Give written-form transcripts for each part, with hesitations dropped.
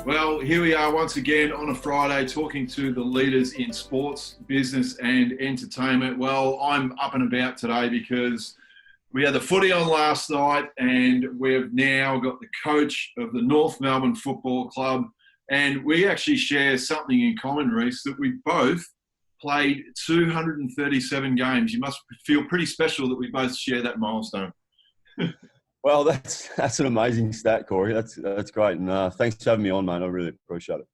Well, here we are once again on a Friday talking to the leaders in sports, business and entertainment. Well, I'm up and about today because we had the footy on last night and we've now got the coach of the North Melbourne Football Club, and we actually share something in common, Rhyce, that we both played 237 games. You must feel pretty special that we both share that milestone. Well, that's an amazing stat, Corey. That's great, and thanks for having me on, mate. I really appreciate it.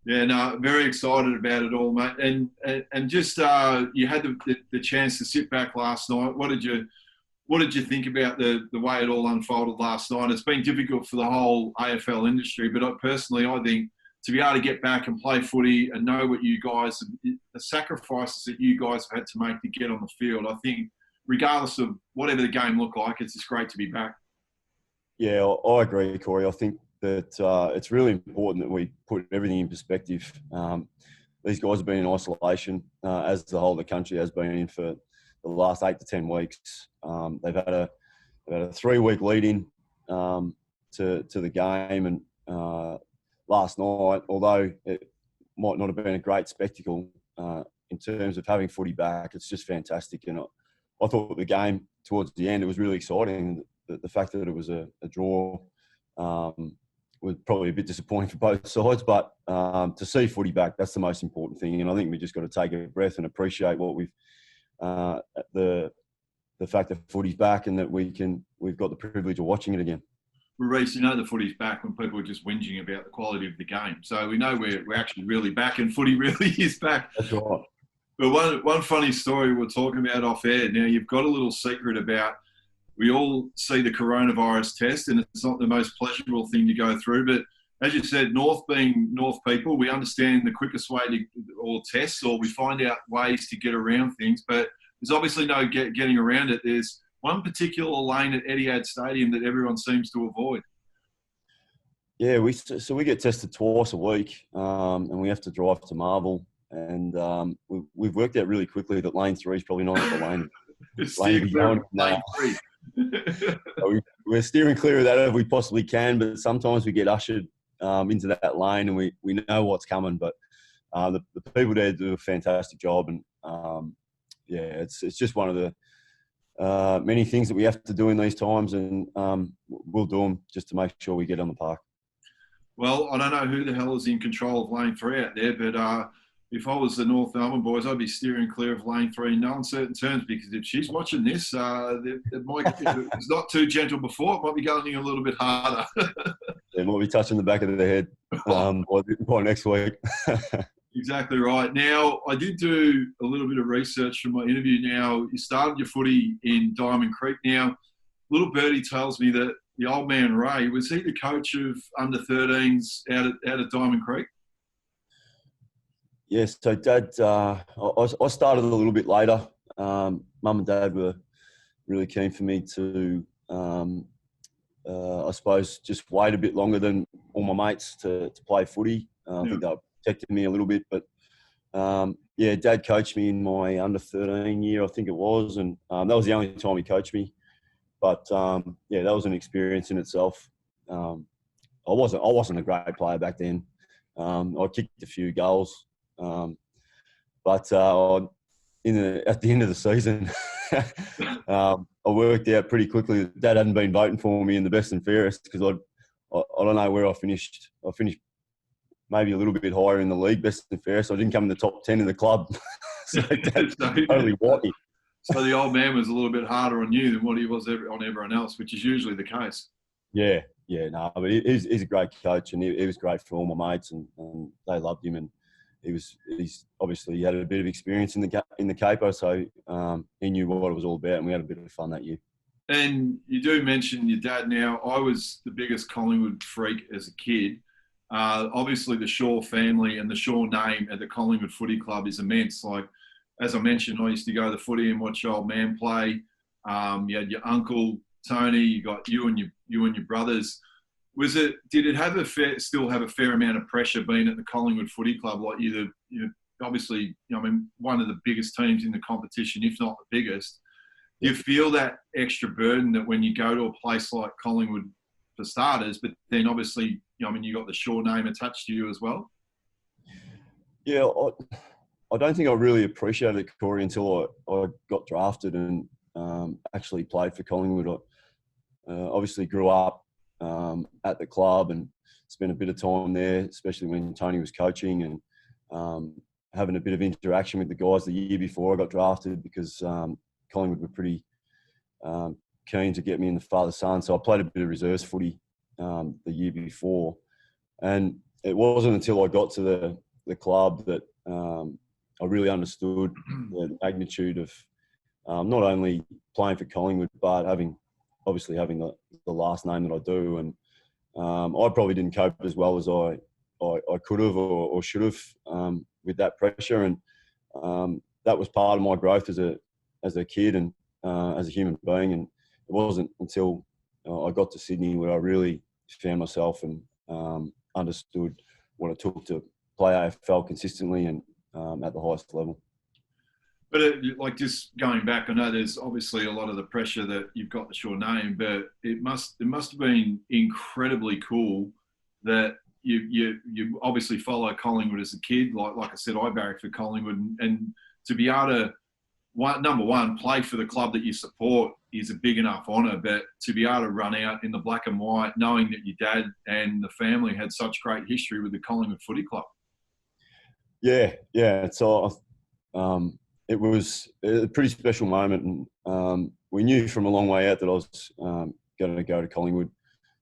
Yeah, no, very excited about it all, mate. And just you had the chance to sit back last night. What did you think about the way it all unfolded last night? It's been difficult for the whole AFL industry, but I think to be able to get back and play footy and know what you guys, the sacrifices that you guys have had to make to get on the field, I think, regardless of whatever the game looked like, it's just great to be back. Yeah, I agree, Corey. I think that it's really important that we put everything in perspective. These guys have been in isolation, as the whole of the country has been in for the last 8 to 10 weeks. They've had a 3-week lead-in to the game, and last night, although it might not have been a great spectacle in terms of having footy back, it's just fantastic. And I thought the game towards the end, it was really exciting. The fact that it was a draw was probably a bit disappointing for both sides, but to see footy back, that's the most important thing. And I think we just got to take a breath and appreciate what the fact that footy's back and that we've got the privilege of watching it again. Well, Rhyce, you know the footy's back when people are just whinging about the quality of the game. So we know we're actually really back, and footy really is back. That's right. But one funny story we're talking about off air. Now, you've got a little secret about, we all see the coronavirus test, and it's not the most pleasurable thing to go through. But as you said, North being North people, we understand the quickest way to, or tests, or we find out ways to get around things. But there's obviously no getting around it. There's one particular lane at Etihad Stadium that everyone seems to avoid. Yeah, we get tested twice a week, and we have to drive to Marvel. And we've worked out really quickly that lane 3 is probably not the lane. Lane 3. We're steering clear of that if we possibly can, but sometimes we get ushered into that lane, and we know what's coming. But the people there do a fantastic job, and it's just one of the many things that we have to do in these times, and we'll do them just to make sure we get on the park. Well, I don't know who the hell is in control of lane 3 out there, but if I was the North Melbourne boys, I'd be steering clear of lane 3 in no uncertain terms, because if she's watching this, it might, if it's not too gentle before, it might be going a little bit harder. It might be touching the back of the head by next week. Exactly right. Now, I did do a little bit of research from my interview. Now, you started your footy in Diamond Creek. Now, little birdie tells me that the old man Ray, was he the coach of under-13s out at Diamond Creek? Yes, so Dad, I started a little bit later. Mum and Dad were really keen for me to, I suppose, just wait a bit longer than all my mates to play footy. I think they were protecting me a little bit. But, Dad coached me in my under-13 year, I think it was, and that was the only time he coached me. But, that was an experience in itself. I wasn't a great player back then. I kicked a few goals. But at the end of the season, I worked out pretty quickly that Dad hadn't been voting for me in the best and fairest, because I don't know where I finished. I finished maybe a little bit higher in the league, best and fairest. I didn't come in the top 10 in the club. So Dad's totally wacky. So the old man was a little bit harder on you than what he was on everyone else, which is usually the case. Yeah, but he's a great coach, and he was great for all my mates, and they loved him, and he's obviously had a bit of experience in the capo, so he knew what it was all about, and we had a bit of fun that year. And you do mention your dad. Now, I was the biggest Collingwood freak as a kid. Obviously, the Shaw family and the Shaw name at the Collingwood Footy Club is immense. Like, as I mentioned, I used to go to the footy and watch your old man play. You had your uncle Tony. You got you and your brothers. Did it still have a fair amount of pressure being at the Collingwood Footy Club? Like you obviously, one of the biggest teams in the competition, if not the biggest. Do you feel that extra burden that when you go to a place like Collingwood, for starters, but then obviously, you got the Shaw name attached to you as well. Yeah, I don't think I really appreciated it, Corey, until I got drafted and actually played for Collingwood. I obviously grew up at the club and spent a bit of time there, especially when Tony was coaching, and having a bit of interaction with the guys the year before I got drafted, because Collingwood were pretty keen to get me in the father-son. So I played a bit of reserves footy the year before. And it wasn't until I got to the club that I really understood the magnitude of not only playing for Collingwood, but having the last name that I do. And I probably didn't cope as well as I could have or should have with that pressure. And that was part of my growth as a kid and as a human being. And it wasn't until I got to Sydney where I really found myself and understood what it took to play AFL consistently and at the highest level. But just going back, I know there's obviously a lot of the pressure that you've got the Shaw name, but it must have been incredibly cool that you obviously follow Collingwood as a kid. Like I said, I barracked for Collingwood, and to be able to number one, play for the club that you support is a big enough honour, but to be able to run out in the black and white, knowing that your dad and the family had such great history with the Collingwood Footy Club. Yeah. So it was a pretty special moment, and we knew from a long way out that I was going to go to Collingwood.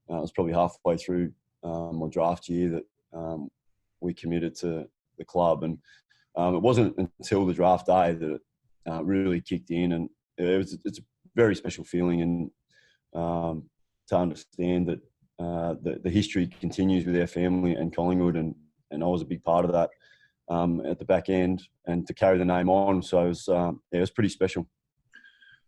It was probably halfway through my draft year that we committed to the club, and it wasn't until the draft day that it really kicked in, and it's a very special feeling, and to understand that the history continues with our family and Collingwood, and I was a big part of that at the back end, and to carry the name on. So it was pretty special.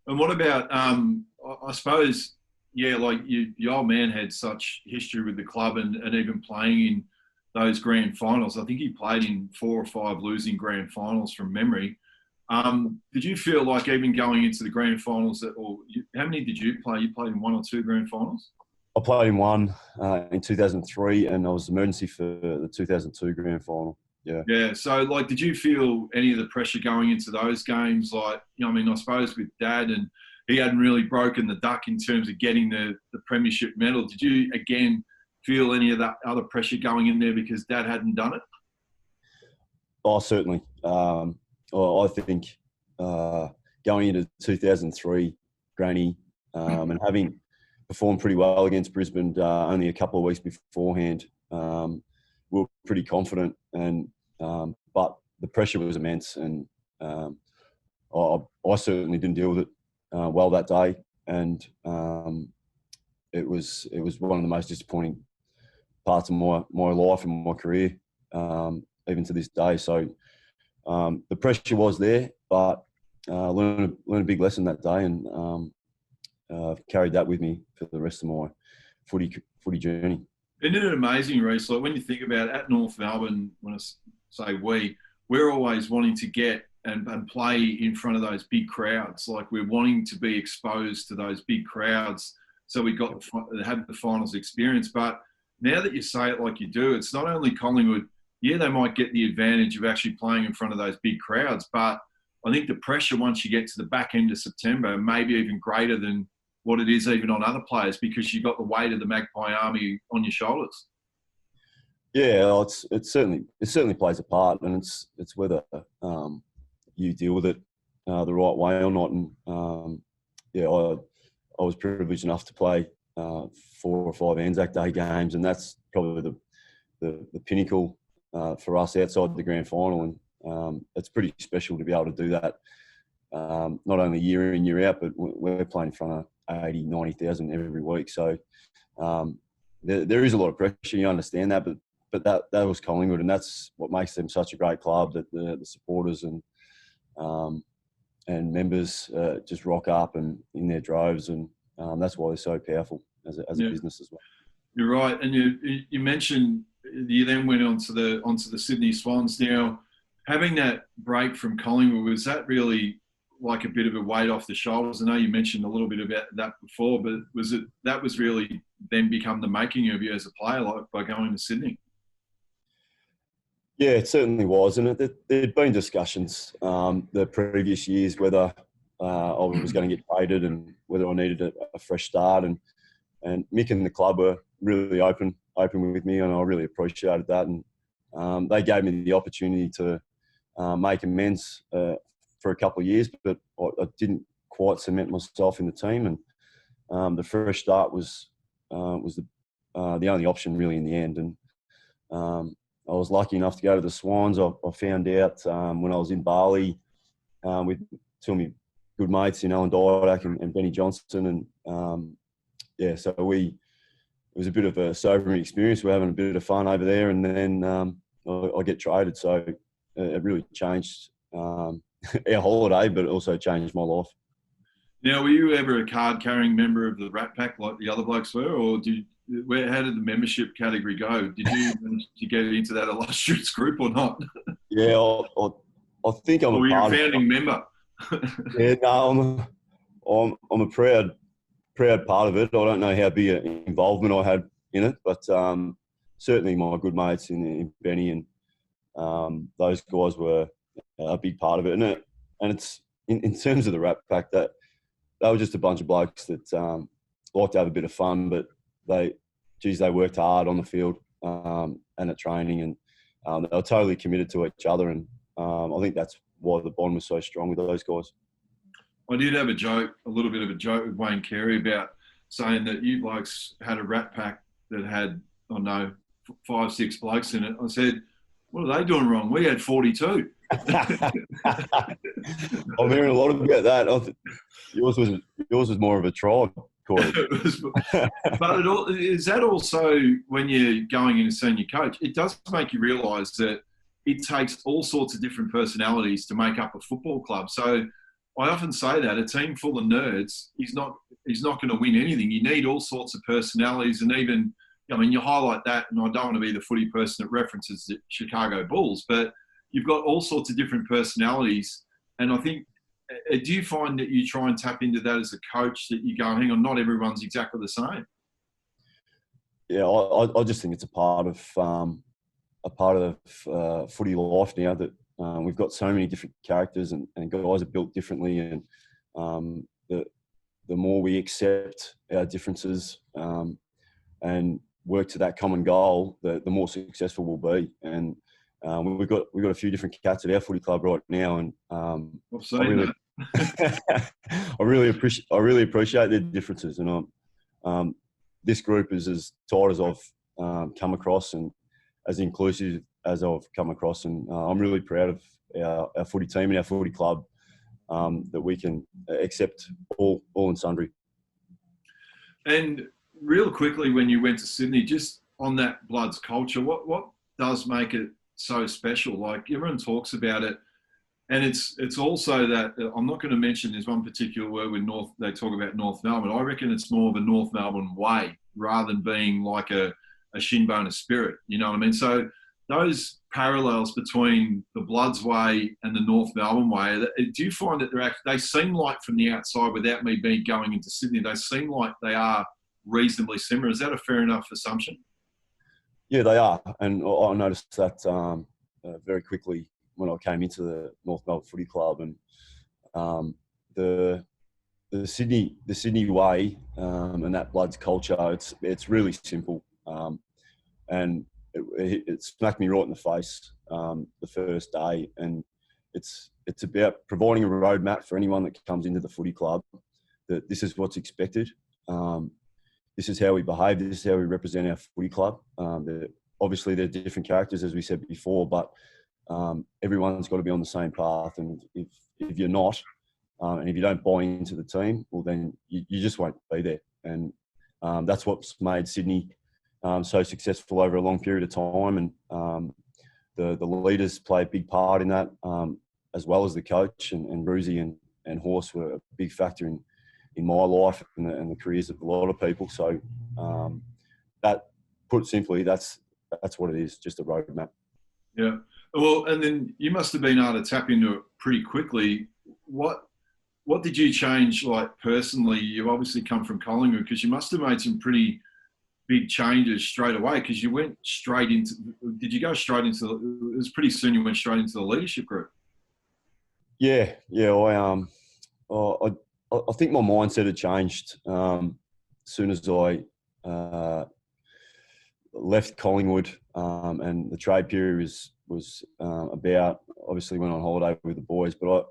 And what about, I suppose, like your old man had such history with the club and even playing in those grand finals. I think he played in 4 or 5 losing grand finals from memory. Did you feel like even going into the grand finals how many did you play? You played in 1 or 2 grand finals? I played in 1 in 2003, and I was emergency for the 2002 grand final. Yeah. So, did you feel any of the pressure going into those games? I suppose with Dad, and he hadn't really broken the duck in terms of getting the premiership medal. Did you, again, feel any of that other pressure going in there because Dad hadn't done it? Oh, certainly. I think going into 2003, Granny, and having performed pretty well against Brisbane only a couple of weeks beforehand, we were pretty confident, and but the pressure was immense, and I certainly didn't deal with it well that day, and it was one of the most disappointing parts of my life and my career, even to this day. So the pressure was there, but learned a big lesson that day, and carried that with me for the rest of my footy journey. Isn't it amazing, Rhyce? When you think about it, at North Melbourne, when I say we're always wanting to get and play in front of those big crowds. We're wanting to be exposed to those big crowds, so we had the finals experience. But now that you say it like you do, it's not only Collingwood. Yeah, they might get the advantage of actually playing in front of those big crowds, but I think the pressure once you get to the back end of September may be even greater than what it is even on other players, because you've got the weight of the Magpie Army on your shoulders. Yeah, it certainly plays a part, and it's whether you deal with it the right way or not. And I was privileged enough to play 4 or 5 Anzac Day games, and that's probably the pinnacle for us outside the grand final, and it's pretty special to be able to do that. Not only year in, year out, but we're playing in front of 80, 90,000 every week. So there is a lot of pressure. You understand that, but that was Collingwood, and that's what makes them such a great club. That the supporters and members just rock up and in their droves, and that's why they're so powerful as a business as well. You're right, and you mentioned you then went onto the Sydney Swans. Now, having that break from Collingwood, was that really like a bit of a weight off the shoulders? I know you mentioned a little bit about that before, but that was really then become the making of you as a player, like by going to Sydney? Yeah, it certainly was. And there'd been discussions the previous years whether I was going to get traded and whether I needed a fresh start. And Mick and the club were really open with me, and I really appreciated that. And they gave me the opportunity to make amends for a couple of years, but I didn't quite cement myself in the team. And the fresh start was the only option really in the end. And I was lucky enough to go to the Swans. I found out when I was in Bali with two of my good mates, Alan Didak and Benny Johnston. And so it was a bit of a sobering experience. We're having a bit of fun over there, and then I get traded. So it really changed our holiday, but it also changed my life. Now, were you ever a card-carrying member of the Rat Pack like the other blokes were, or how did the membership category go? Did you manage to get into that illustrious group or not? Yeah, I think I'm or a part were you a founding member? Yeah, no, I'm a proud part of it. I don't know how big an involvement I had in it, but certainly my good mates in Benny and those guys were a big part of it. And it's in terms of the Rat Pack, that they were just a bunch of blokes that like to have a bit of fun, but they worked hard on the field and at training, and they were totally committed to each other. And I think that's why the bond was so strong with those guys. I did have a little bit of a joke with Wayne Carey about saying that you blokes had a Rat Pack that had, I don't know, 5, 6 blokes in it. I said, what are they doing wrong? We had 42. I'm hearing a lot about that. Yours was more of a tribe, Corey. But is that also, when you're going in as senior coach, it does make you realise that it takes all sorts of different personalities to make up a football club. So I often say that a team full of nerds is not going to win anything. You need all sorts of personalities, and even, I mean, you highlight that, and I don't want to be the footy person that references the Chicago Bulls, but you've got all sorts of different personalities. And I think, do you find that you try and tap into that as a coach, that you go, hang on, not everyone's exactly the same? Yeah, I just think it's a part of footy life now, that we've got so many different characters and guys are built differently, and the more we accept our differences and work to that common goal, the more successful we'll be. And we've got a few different cats at our footy club right now, and I really appreciate their differences. And this group is as tight as I've come across, and as inclusive as I've come across. And I'm really proud of our footy team and our footy club, that we can accept all and sundry. And real quickly, when you went to Sydney, just on that Bloods culture, what does make it so special? Like, everyone talks about it, and it's also that, I'm not going to mention, there's one particular word with they talk about North Melbourne. I reckon it's more of a North Melbourne way rather than being like a shinbone of spirit. You know what I mean? So those parallels between the Bloods way and the North Melbourne way, do you find that they seem like, from the outside, without me going into Sydney, they seem like they are reasonably similar? Is that a fair enough assumption? Yeah, they are. And I noticed that very quickly when I came into the North Melbourne Footy Club. And the Sydney way and that Bloods culture, it's really simple. And it smacked me right in the face the first day. And it's about providing a roadmap for anyone that comes into the footy club, that this is what's expected. This is how we behave. This is how we represent our footy club. Obviously, they're different characters, as we said before, but everyone's got to be on the same path. And if you're not, and if you don't buy into the team, well, then you just won't be there. And that's what's made Sydney so successful over a long period of time. And the leaders play a big part in that, as well as the coach, and Rhyce and Horse were a big factor in my life and the careers of a lot of people. So that, put simply, that's what it is, just a roadmap. Yeah. Well, and then you must have been able to tap into it pretty quickly. What did you change, like, personally? You obviously come from Collingwood, because you must have made some pretty big changes straight away? Because you went straight into. Did you go straight into? It was pretty soon. You went straight into the leadership group. Yeah. I think my mindset had changed as soon as I left Collingwood, and the trade period was about. Obviously, went on holiday with the boys, but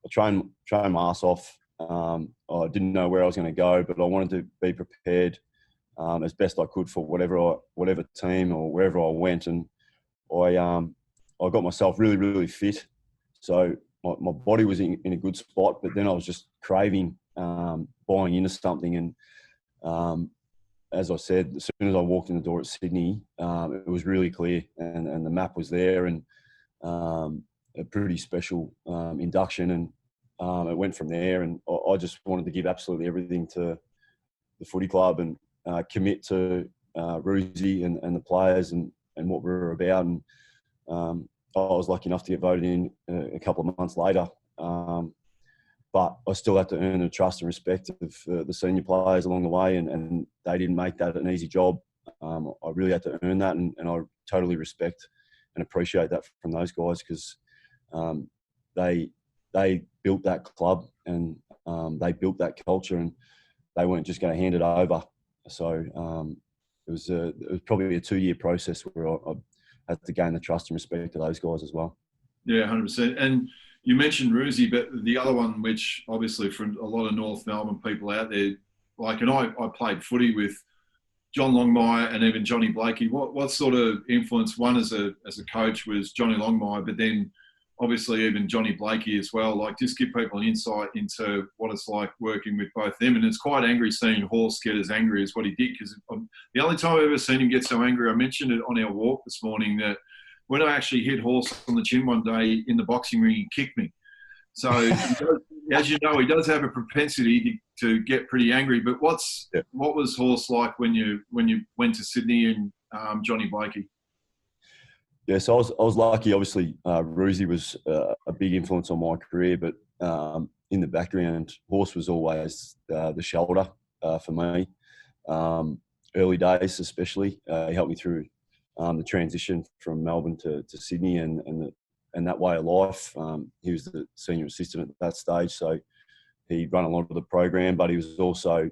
I trained my ass off. I didn't know where I was going to go, but I wanted to be prepared as best I could for whatever team or wherever I went, and I got myself really, really fit. So my body was in a good spot, but then I was just craving buying into something. And as I said, as soon as I walked in the door at Sydney, it was really clear, and the map was there, and a pretty special induction, and it went from there. And I just wanted to give absolutely everything to the footy club and commit to Rhyce and the players and what we were about. And I was lucky enough to get voted in a couple of months later. But I still had to earn the trust and respect of the senior players along the way, and they didn't make that an easy job. I really had to earn that, and I totally respect and appreciate that from those guys, because they built that club, and they built that culture, and they weren't just going to hand it over. So it was probably a 2-year process where I had to gain the trust and respect of those guys as well. Yeah, 100%. And you mentioned Rhyce, but the other one, which obviously for a lot of North Melbourne people out there, like, and I played footy with John Longmire and even Johnny Blakey. What sort of influence, one as a coach, was Johnny Longmire, but then obviously even Johnny Blakey as well. Like, just give people an insight into what it's like working with both them. And it's quite angry seeing Horse get as angry as what he did, because the only time I've ever seen him get so angry, I mentioned it on our walk this morning, that when I actually hit Horse on the chin one day in the boxing ring, he kicked me. So, as you know, he does have a propensity to get pretty angry. But what was Horse like when you went to Sydney and Johnny Blakey? Yeah, so I was lucky. Obviously, Rhyce was a big influence on my career, but in the background, Horse was always the shoulder for me. Early days, especially, he helped me through the transition from Melbourne to Sydney and that way of life. He was the senior assistant at that stage, so he ran a lot of the program, but he was also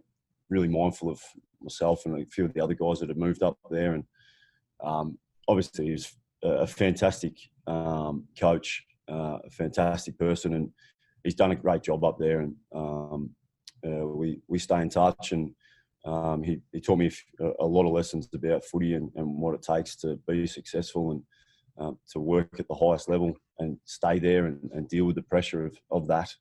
really mindful of myself and a few of the other guys that had moved up there. And obviously, he was a fantastic coach, a fantastic person, and he's done a great job up there. And we stay in touch, and he taught me a lot of lessons about footy and what it takes to be successful and to work at the highest level and stay there and deal with the pressure of that.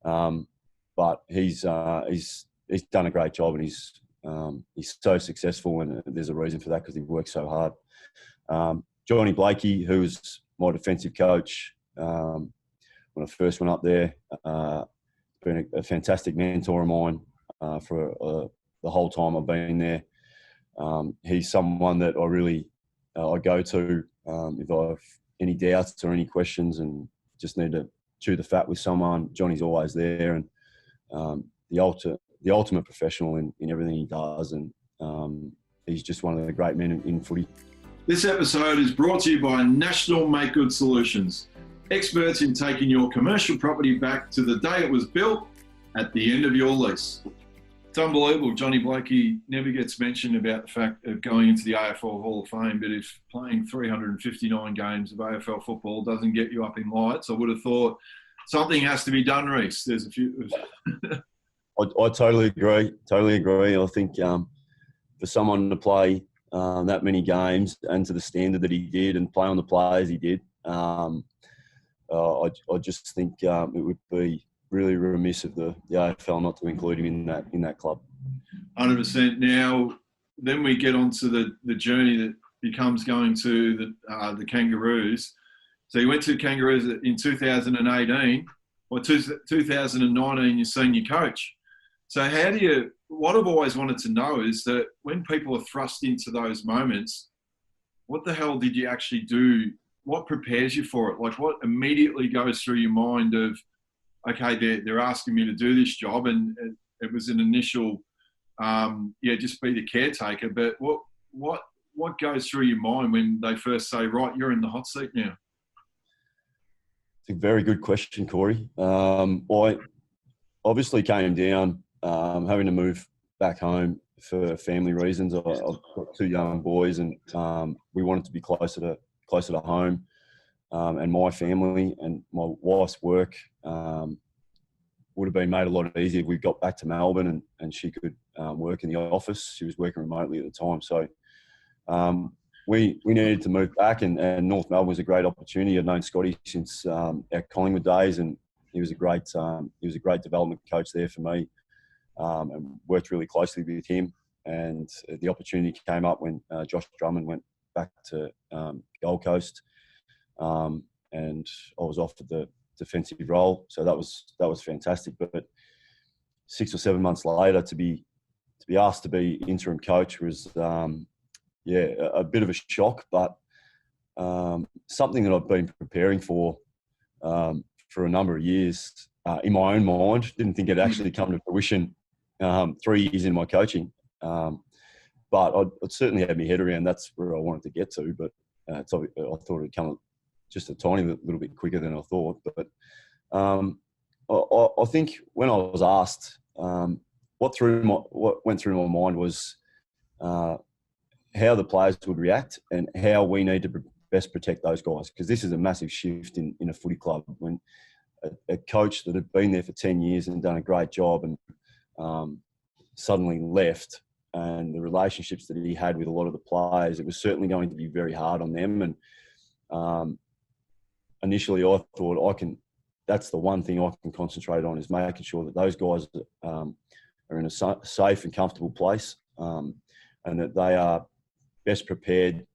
But he's done a great job, and he's so successful, and there's a reason for that, because he works so hard. Johnny Blakey, who was my defensive coach when I first went up there, been a fantastic mentor of mine for the whole time I've been there. He's someone that I go to if I have any doubts or any questions and just need to chew the fat with someone. Johnny's always there, and the ultimate professional in everything he does, and he's just one of the great men in footy. This episode is brought to you by National Make Good Solutions, experts in taking your commercial property back to the day it was built at the end of your lease. It's unbelievable. Johnny Blakey never gets mentioned about the fact of going into the AFL Hall of Fame, but if playing 359 games of AFL football doesn't get you up in lights, I would have thought something has to be done, Rhyce. There's a few. I totally agree. I think for someone to play that many games and to the standard that he did and play on the players he did, I just think it would be really remiss of the AFL not to include him in that club. 100%. Now, then we get on to the journey that becomes going to the Kangaroos. So you went to Kangaroos in 2018, or 2019, you're senior coach. So what I've always wanted to know is that when people are thrust into those moments, what the hell did you actually do? What prepares you for it? Like, what immediately goes through your mind of, okay, they're asking me to do this job, and it was an initial just be the caretaker. But what goes through your mind when they first say, right, you're in the hot seat now? It's a very good question, Corey. I obviously came down having to move back home for family reasons. I've got two young boys, and we wanted to be closer to home, and my family and my wife's work would have been made a lot easier if we got back to Melbourne and she could work in the office. She was working remotely at the time, so we needed to move back, and North Melbourne was a great opportunity. I'd known Scotty since our Collingwood days, and he was a great development coach there for me, and worked really closely with him. And the opportunity came up when Josh Drummond went back to Gold Coast, and I was offered the defensive role. So that was fantastic. But 6 or 7 months later, to be asked to be interim coach was a bit of a shock, but something that I've been preparing for a number of years in my own mind. Didn't think it'd actually come to fruition 3 years in my coaching. But I'd certainly had my head around that's where I wanted to get to. But I thought it'd come just a tiny little bit quicker than I thought. But I think when I was asked, what went through my mind was how the players would react and how we need to best protect those guys, because this is a massive shift in a footy club when a coach that had been there for 10 years and done a great job and suddenly left, and the relationships that he had with a lot of the players, it was certainly going to be very hard on them. And initially I thought that's the one thing I can concentrate on, is making sure that those guys are in a safe and comfortable place, and that they are best prepared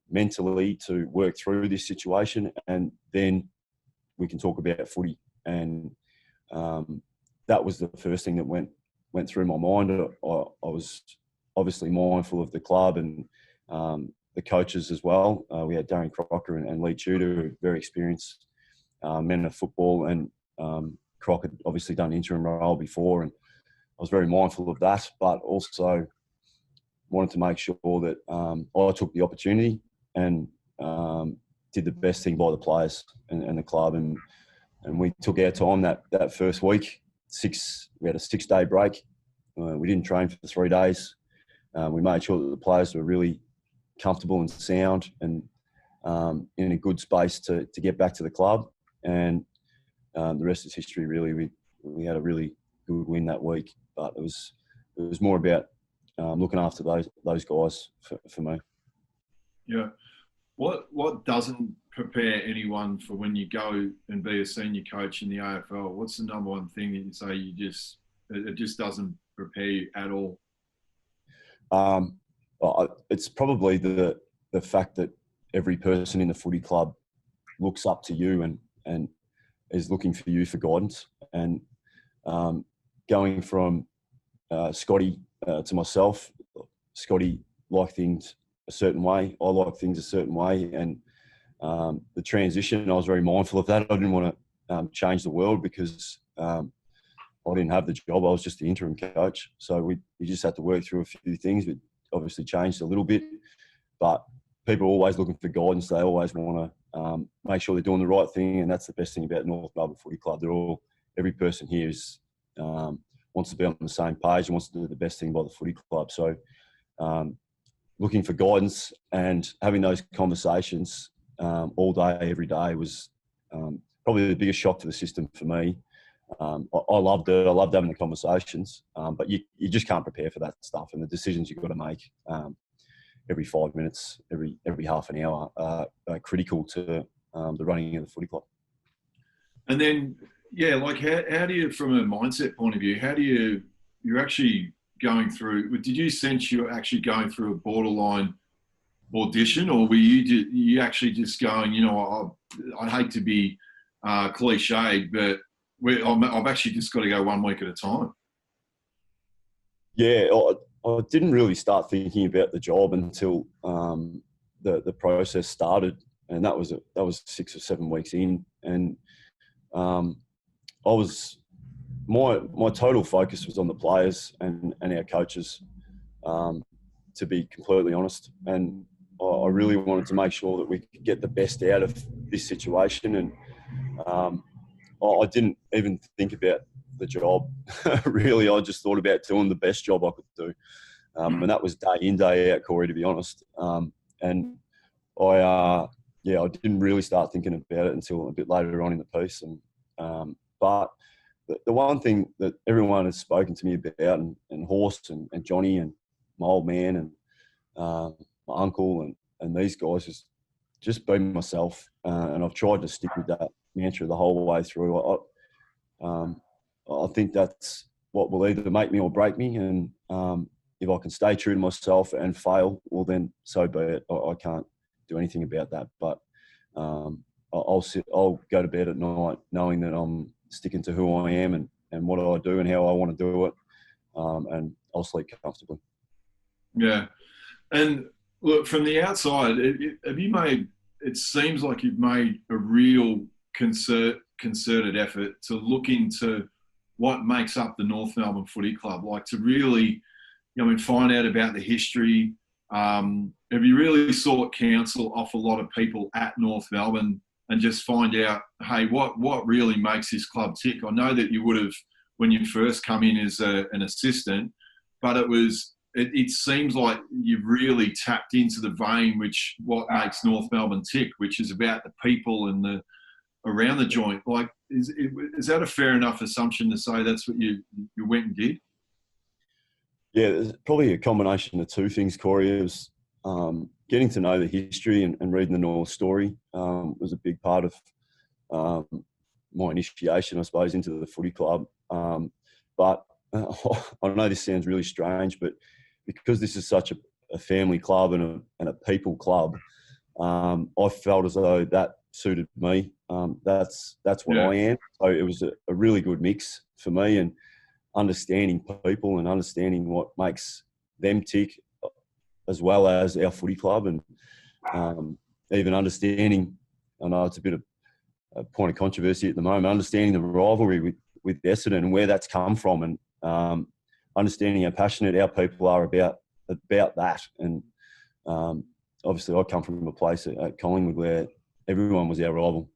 mentally to work through this situation, and then we can talk about footy. And that was the first thing that went through my mind. I was obviously mindful of the club and the coaches as well. We had Darren Crocker and Lee Tudor, very experienced men of football, and Crocker had obviously done interim role before, and I was very mindful of that, but also wanted to make sure that I took the opportunity and did the best thing by the players and the club. And we took our time that first week. We had a 6-day break. We didn't train for 3 days. We made sure that the players were really comfortable and sound and in a good space to get back to the club. And the rest is history, really. We had a really good win that week, but it was more about looking after those guys for me. Yeah. What doesn't prepare anyone for when you go and be a senior coach in the AFL? What's the number one thing that you say it just doesn't prepare you at all? It's probably the fact that every person in the footy club looks up to you and is looking for you for guidance. And going from Scotty to myself, Scotty liked things a certain way, I like things a certain way, and the transition, I was very mindful of that. I didn't want to change the world because I didn't have the job. I was just the interim coach, so we just had to work through a few things. We obviously changed a little bit, but people are always looking for guidance. They always want to make sure they're doing the right thing, and that's the best thing about North Melbourne Footy Club. Every person here wants to be on the same page and wants to do the best thing by the footy club. So looking for guidance and having those conversations all day, every day was probably the biggest shock to the system for me. I loved it. I loved having the conversations, but you just can't prepare for that stuff. And the decisions you've got to make every 5 minutes, every half an hour are critical to the running of the footy club. And then, how do you, from a mindset point of view, you're actually going through, did you sense you were actually going through a borderline audition, or were you actually just going, I'd hate to be cliched, but I've actually just got to go 1 week at a time? Yeah, I didn't really start thinking about the job until the process started, and that was 6 or 7 weeks in, and I was my total focus was on the players and our coaches, to be completely honest. And I really wanted to make sure that we could get the best out of this situation. And I didn't even think about the job. Really, I just thought about doing the best job I could do. And that was day in, day out, Corey, to be honest. And I didn't really start thinking about it until a bit later on in the piece. And but the one thing that everyone has spoken to me about, and Horst and Johnny and my old man and my uncle and these guys, is just be myself. And I've tried to stick with that mantra the whole way through. I think that's what will either make me or break me. And if I can stay true to myself and fail, well, then so be it. I can't do anything about that. But I'll go to bed at night knowing that I'm sticking to who I am and what I do and how I want to do it. And I'll sleep comfortably. Yeah. And look, from the outside, it seems like you've made a real concerted effort to look into what makes up the North Melbourne Footy Club, like to really, find out about the history. Have you really sought counsel off a lot of people at North Melbourne and just find out, hey, what really makes this club tick? I know that you would have when you first come in as an assistant, but it seems like you've really tapped into the vein what makes North Melbourne tick, which is about the people and the around the joint. Like, is that a fair enough assumption to say that's what you went and did? Yeah, there's probably a combination of two things, Corey. It was getting to know the history and reading the North story was a big part of my initiation, I suppose, into the footy club. But I know this sounds really strange, but because this is such a family club and a people club, I felt as though that suited me. That's what I am. So it was a really good mix for me, and understanding people and understanding what makes them tick, as well as our footy club, and even understanding, I know it's a bit of a point of controversy at the moment, understanding the rivalry with Essendon and where that's come from, and understanding how passionate our people are about that. And obviously I come from a place at Collingwood where everyone was our rival.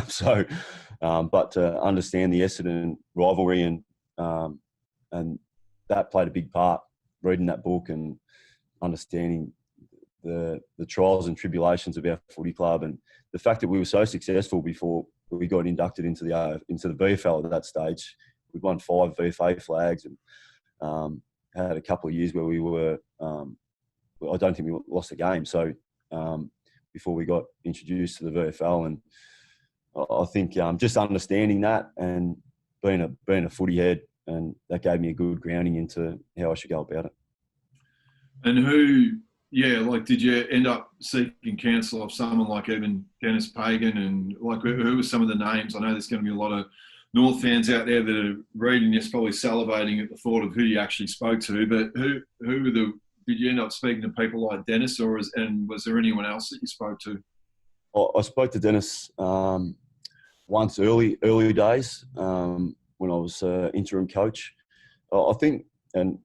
So, but to understand the Essendon rivalry and that played a big part, reading that book and understanding the trials and tribulations of our footy club, and the fact that we were so successful before we got inducted into the VFL at that stage. We'd won 5 VFA flags and had a couple of years where we were, I don't think we lost a game. So before we got introduced to the VFL, and I think just understanding that and being a footy head, and that gave me a good grounding into how I should go about it. And did you end up seeking counsel of someone like even Dennis Pagan, and like who were some of the names? I know there's going to be a lot of North fans out there that are reading this, probably salivating at the thought of who you actually spoke to. But did you end up speaking to people like Dennis, and was there anyone else that you spoke to? I spoke to Dennis once early days when I was interim coach. I think, and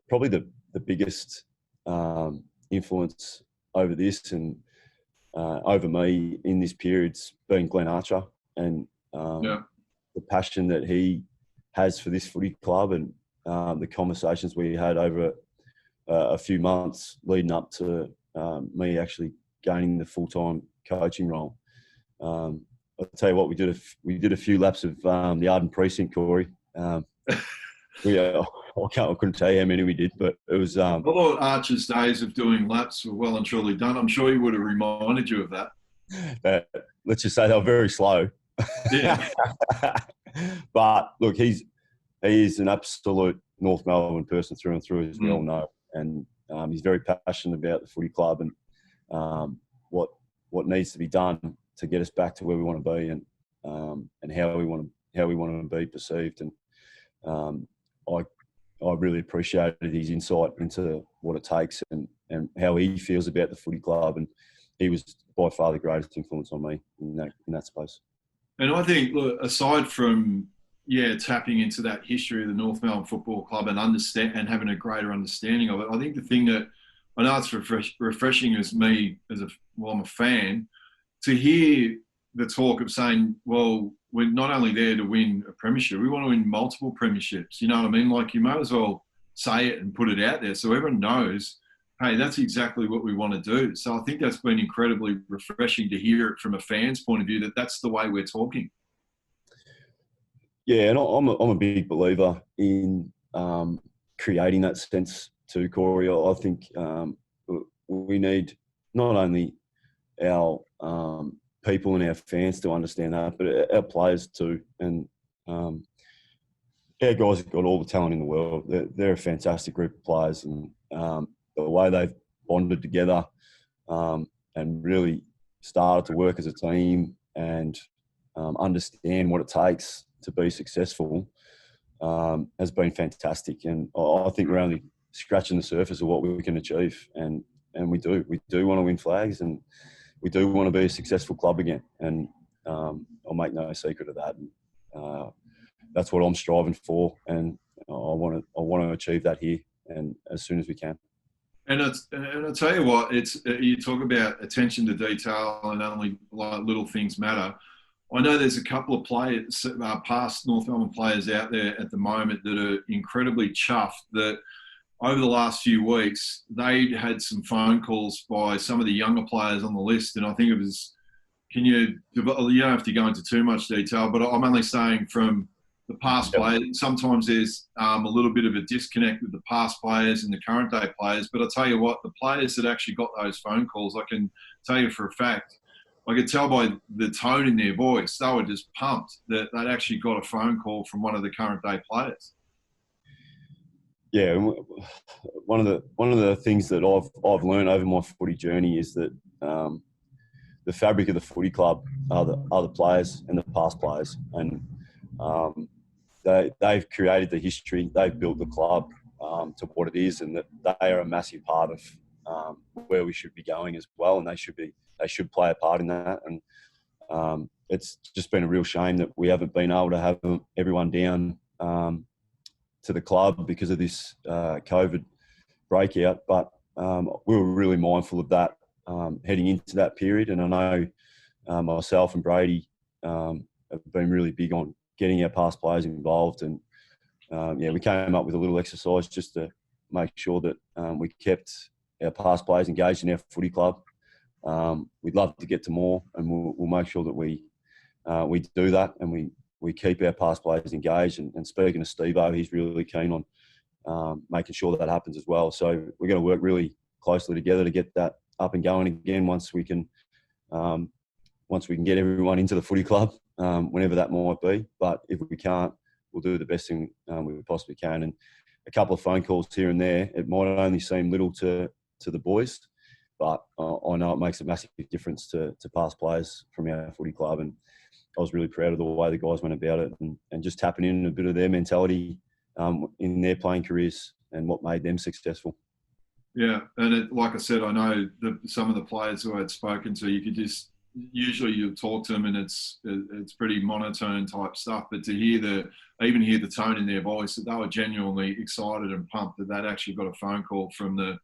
probably the biggest influence over this and over me in this period's been Glenn Archer, and the passion that he has for this footy club, and the conversations we had over a few months leading up to me actually gaining the full-time coaching role. I'll tell you what, we did a few laps of the Arden Precinct, Corey. I couldn't tell you how many we did, but it was. I thought Archer's days of doing laps were well and truly done. I'm sure he would have reminded you of that. Let's just say they were very slow. Yeah. But look, he's an absolute North Melbourne person through and through, as we all know, and he's very passionate about the footy club and what needs to be done to get us back to where we want to be, and how we want to be perceived. And I really appreciated his insight into what it takes and how he feels about the footy club, and he was by far the greatest influence on me in that space. And I think, look, aside from yeah, tapping into that history of the North Melbourne Football Club and having a greater understanding of it. I think the thing that I know it's refreshing as me I'm a fan to hear the talk of saying, well, we're not only there to win a premiership, we want to win multiple premierships. You know what I mean? Like, you may as well say it and put it out there so everyone knows, hey, that's exactly what we want to do. So I think that's been incredibly refreshing to hear it from a fan's point of view, that that's the way we're talking. Yeah, and I'm a big believer in creating that sense too, Corey. I think we need not only our people and our fans to understand that, but our players too. And our guys have got all the talent in the world. They're a fantastic group of players, and the way they've bonded together and really started to work as a team and understand what it takes to be successful has been fantastic. And I think we're only scratching the surface of what we can achieve. And we do want to win flags, and we do want to be a successful club again. And I'll make no secret of that. And, that's what I'm striving for, and I want to achieve that here, and as soon as we can. And I'll tell you what, you talk about attention to detail and only like little things matter. I know there's a couple of players, past North Melbourne players out there at the moment that are incredibly chuffed that over the last few weeks, they had some phone calls by some of the younger players on the list. And I think it was, you don't have to go into too much detail, but I'm only saying from the past players, sometimes there's a little bit of a disconnect with the past players and the current day players. But I'll tell you what, the players that actually got those phone calls, I can tell you for a fact, I could tell by the tone in their voice, they were just pumped that they'd actually got a phone call from one of the current day players. Yeah, one of the things that I've learned over my footy journey is that the fabric of the footy club are the players and the past players, and they've created the history, they've built the club to what it is, and that they are a massive part of where we should be going as well, and they should play a part in that. And it's just been a real shame that we haven't been able to have everyone down to the club because of this COVID breakout. But we were really mindful of that heading into that period. And I know myself and Brady have been really big on getting our past players involved. And we came up with a little exercise just to make sure that we kept our past players engaged in our footy club. We'd love to get to more, and we'll make sure that we do that, and we keep our past players engaged. And speaking of Steve-O, he's really keen on making sure that happens as well. So we're going to work really closely together to get that up and going again once we can get everyone into the footy club, whenever that might be. But if we can't, we'll do the best thing we possibly can. And a couple of phone calls here and there, it might only seem little to the boys, but I know it makes a massive difference to past players from our footy club. And I was really proud of the way the guys went about it, and just tapping in a bit of their mentality in their playing careers and what made them successful. Yeah, and like I said, I know some of the players who I had spoken to, you could just usually you talk to them and it's pretty monotone type stuff, but to hear the tone in their voice, that they were genuinely excited and pumped that they'd actually got a phone call from the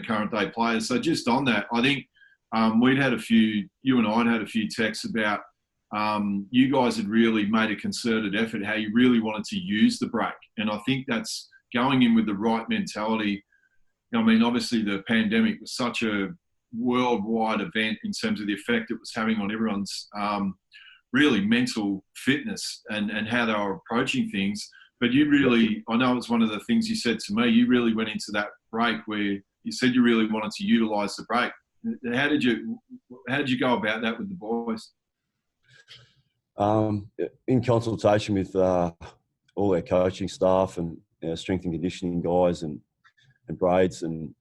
current day players. So just on that, I think you and I had a few texts about you guys had really made a concerted effort how you really wanted to use the break, and I think that's going in with the right mentality. I mean, obviously the pandemic was such a worldwide event in terms of the effect it was having on everyone's really mental fitness and how they were approaching things. But you really, I know it's one of the things you said to me, you really went into that break where you said you really wanted to utilise the break. How did you go about that with the boys? In consultation with all our coaching staff and our strength and conditioning guys and Braids, and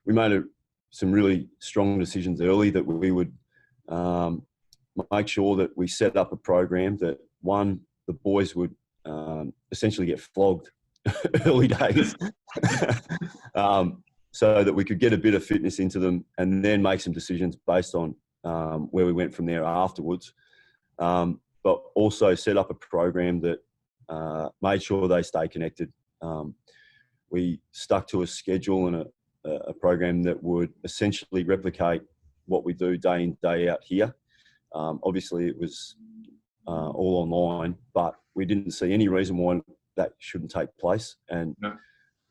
we made some really strong decisions early that we would make sure that we set up a program that, one, the boys would essentially get flogged early days so that we could get a bit of fitness into them and then make some decisions based on where we went from there afterwards. but also set up a program that made sure they stay connected. We stuck to a schedule and a program that would essentially replicate what we do day in, day out here. Obviously, it was all online, but we didn't see any reason why that shouldn't take place. And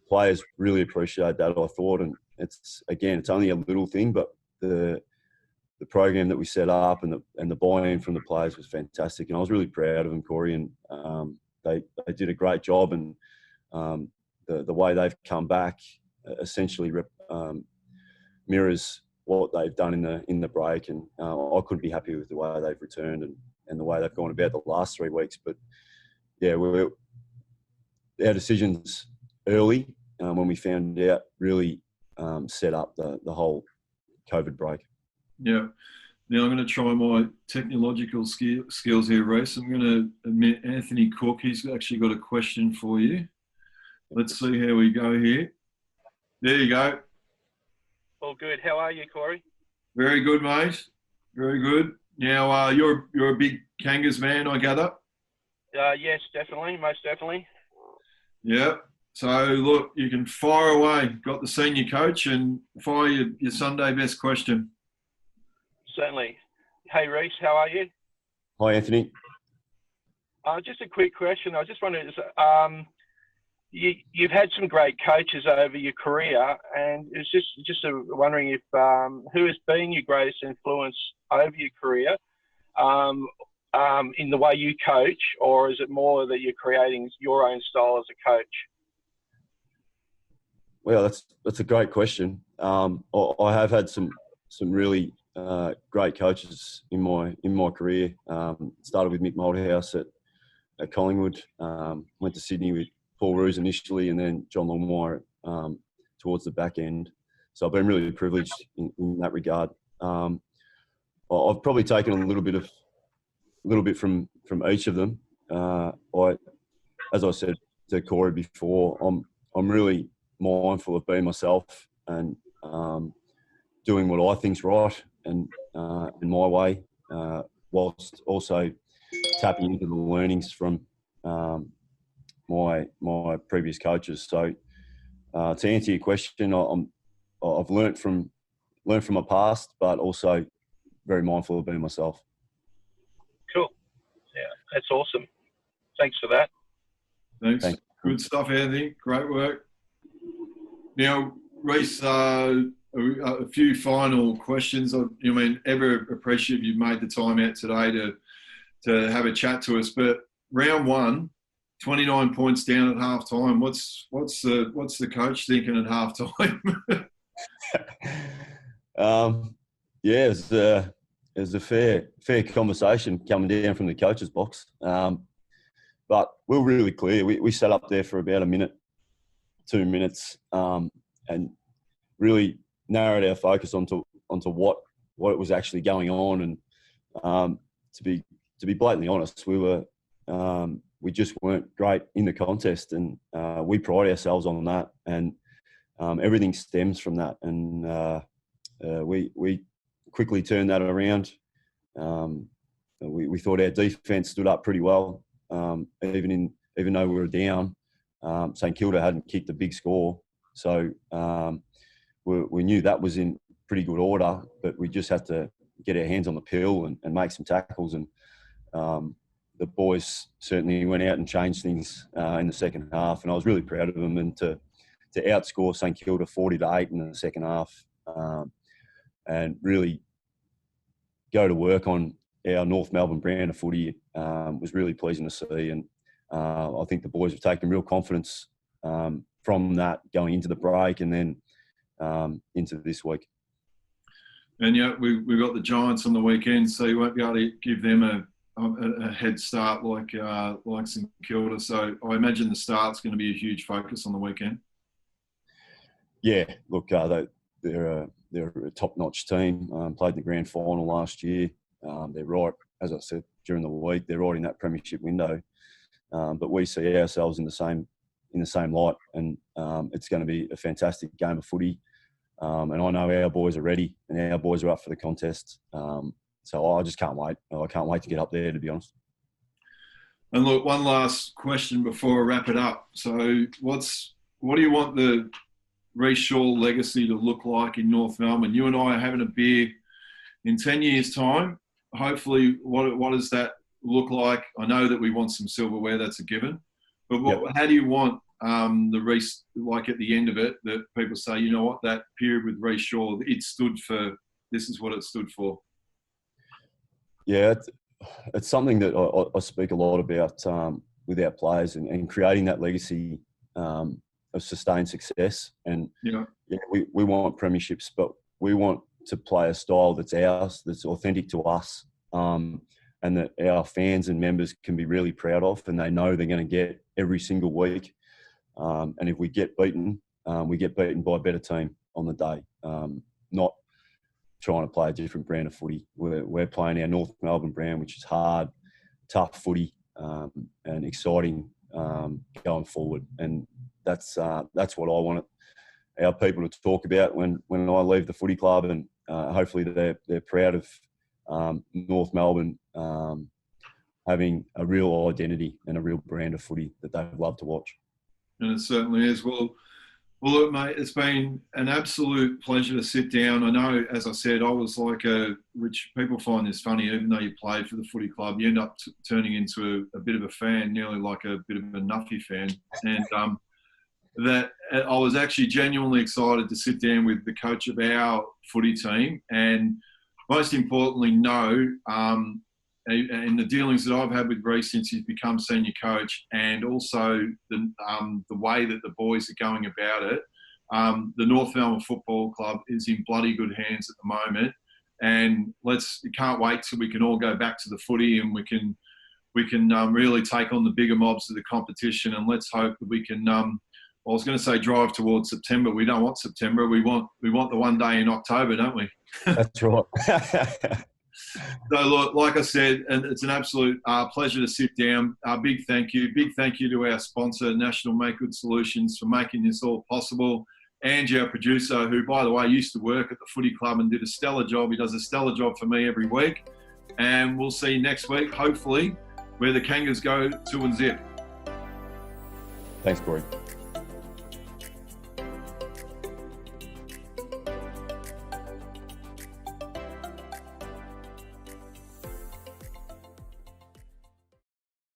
players really appreciate that, I thought. And it's only a little thing, but the program that we set up and the buy-in from the players was fantastic. And I was really proud of them, Corey. And they did a great job. And the way they've come back essentially mirrors what they've done in the break. And I couldn't be happy with the way they've returned and the way they've gone about the last 3 weeks. But yeah, our decisions early when we found out really set up the whole COVID break. Yeah. Now I'm going to try my technological skills here, Rhyce. I'm going to admit Anthony Cook. He's actually got a question for you. Let's see how we go here. There you go. All good. How are you, Corey? Very good, mate. Very good. Now you're a big Kangas man, I gather. Yes, definitely, most definitely. Yeah. So look, you can fire away. Got the senior coach and fire your Sunday best question. Certainly. Hey, Rhyce, how are you? Hi, Anthony. Just a quick question. I just wondered, you've had some great coaches over your career, and it's just wondering if who has been your greatest influence over your career in the way you coach, or is it more that you're creating your own style as a coach? Well, that's a great question. I have had some really great coaches in my career. Started with Mick Malthouse at Collingwood. Went to Sydney with Paul Roos initially, and then John Longmire towards the back end. So I've been really privileged in that regard. I've probably taken a little bit from each of them. As I said to Corey before, I'm really mindful of being myself and doing what I think's right and in my way, whilst also tapping into the learnings from my previous coaches. So to answer your question, I've learnt from my past, but also very mindful of being myself. Cool. Yeah, that's awesome. Thanks for that. Thanks. Good stuff, Anthony. Great work. Now, Rhyce, a few final questions. Ever appreciative you've made the time out today to have a chat to us. But round one, 29 points down at half time. What's the coach thinking at half time? Yeah, it was a fair conversation coming down from the coach's box. But we were really clear. We sat up there for about a minute, 2 minutes, and really narrowed our focus onto what was actually going on. And to be blatantly honest, we just weren't great in the contest, and we pride ourselves on that. And everything stems from that. And we quickly turned that around. We thought our defence stood up pretty well, even though we were down. St Kilda hadn't kicked a big score, so we knew that was in pretty good order. But we just had to get our hands on the pill and make some tackles. And the boys certainly went out and changed things in the second half, and I was really proud of them. And to outscore St Kilda 40-8 in the second half, and really go to work on our North Melbourne brand of footy was really pleasing to see. And I think the boys have taken real confidence from that going into the break and then into this week. And yeah, we've got the Giants on the weekend, so you won't be able to give them a head start like St Kilda. So I imagine the start's going to be a huge focus on the weekend. Yeah, look, they're a top-notch team. Played in the grand final last year. They're right, as I said during the week, they're right in that premiership window. But we see ourselves in the same light, and it's going to be a fantastic game of footy. And I know our boys are ready, and our boys are up for the contest. So I just can't wait. I can't wait to get up there, to be honest. And look, one last question before I wrap it up. So what do you want the Rhyce Shaw legacy to look like in North Melbourne? You and I are having a beer in 10 years' time. Hopefully, what does that look like? I know that we want some silverware, that's a given. But how do you want the Rhyce, like at the end of it, that people say, you know what, that period with Rhyce Shaw, this is what it stood for? Yeah, it's something that I speak a lot about with our players and creating that legacy of sustained success. And we want premierships, but we want to play a style that's ours, that's authentic to us, and that our fans and members can be really proud of, and they know they're going to get every single week. And if we get beaten by a better team on the day, not trying to play a different brand of footy. We're playing our North Melbourne brand, which is hard, tough footy, and exciting going forward. And that's what I want our people to talk about when I leave the footy club, and hopefully they're proud of North Melbourne having a real identity and a real brand of footy that they love to watch. And it certainly is. Well, look, mate, it's been an absolute pleasure to sit down. I know, as I said, I was like which people find this funny, even though you played for the footy club, you end up turning into a bit of a fan, nearly like a bit of a Nuffy fan. And that I was actually genuinely excited to sit down with the coach of our footy team, and most importantly, know and the dealings that I've had with Rhyce since he's become senior coach, and also the way that the boys are going about it. The North Melbourne Football Club is in bloody good hands at the moment, and can't wait till we can all go back to the footy and we can really take on the bigger mobs of the competition. And let's hope that we can. I was going to say drive towards September. We don't want September. We want the one day in October, don't we? That's right. So, look, like I said, and it's an absolute pleasure to sit down. Big thank you to our sponsor, National Make Good Solutions, for making this all possible. Angie, our producer, who, by the way, used to work at the footy club and did a stellar job. He does a stellar job for me every week. And we'll see you next week, hopefully, where the Kangas go 2-0. Thanks, Corey.